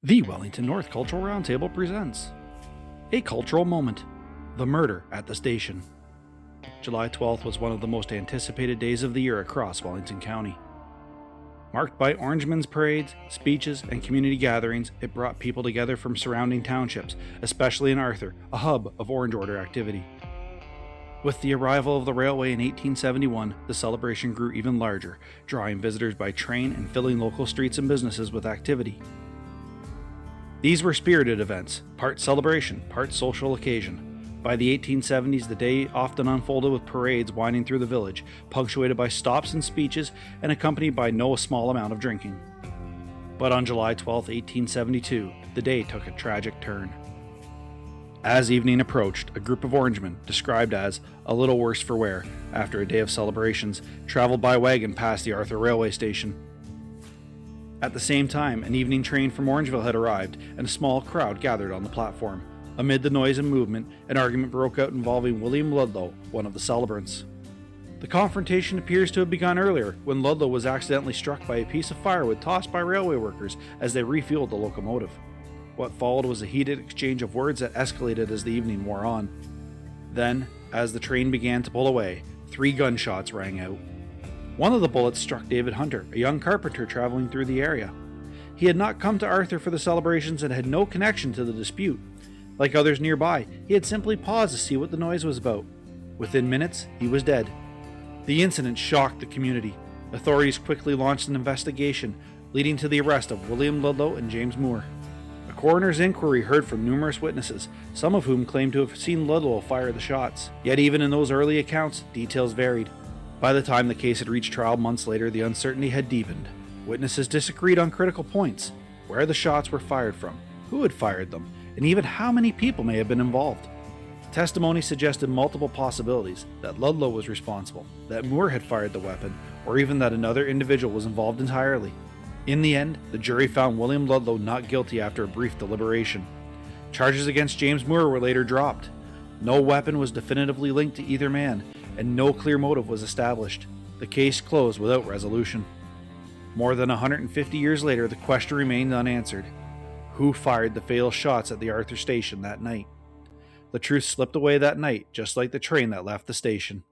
The Wellington North Cultural Roundtable presents a cultural moment, the murder at the station. July 12th was one of the most anticipated days of the year across Wellington County. Marked by Orangemen's parades, speeches, and community gatherings, it brought people together from surrounding townships, especially in Arthur, a hub of Orange Order activity. With the arrival of the railway in 1871, the celebration grew even larger, drawing visitors by train and filling local streets and businesses with activity. These were spirited events, part celebration, part social occasion. By the 1870s, the day often unfolded with parades winding through the village, punctuated by stops and speeches and accompanied by no small amount of drinking. But on July 12, 1872, the day took a tragic turn. As evening approached, a group of Orangemen, described as a little worse for wear after a day of celebrations, traveled by wagon past the Arthur railway station. At the same time, an evening train from Orangeville had arrived, and a small crowd gathered on the platform. Amid the noise and movement, an argument broke out involving William Ludlow, one of the celebrants. The confrontation appears to have begun earlier, when Ludlow was accidentally struck by a piece of firewood tossed by railway workers as they refueled the locomotive. What followed was a heated exchange of words that escalated as the evening wore on. Then, as the train began to pull away, 3 gunshots rang out. One of the bullets struck David Hunter, a young carpenter traveling through the area. He had not come to Arthur for the celebrations and had no connection to the dispute. Like others nearby, he had simply paused to see what the noise was about. Within minutes, he was dead. The incident shocked the community. Authorities quickly launched an investigation, leading to the arrest of William Ludlow and James Moore. A coroner's inquiry heard from numerous witnesses, some of whom claimed to have seen Ludlow fire the shots. Yet even in those early accounts, details varied. By the time the case had reached trial months later, the uncertainty had deepened. Witnesses disagreed on critical points: where the shots were fired from, who had fired them, and even how many people may have been involved. Testimony suggested multiple possibilities: that Ludlow was responsible, that Moore had fired the weapon, or even that another individual was involved entirely. In the end, the jury found William Ludlow not guilty after a brief deliberation. Charges against James Moore were later dropped. No weapon was definitively linked to either man, and no clear motive was established. The case closed without resolution. More than 150 years later, the question remained unanswered. Who fired the fatal shots at the Arthur station that night? The truth slipped away that night, just like the train that left the station.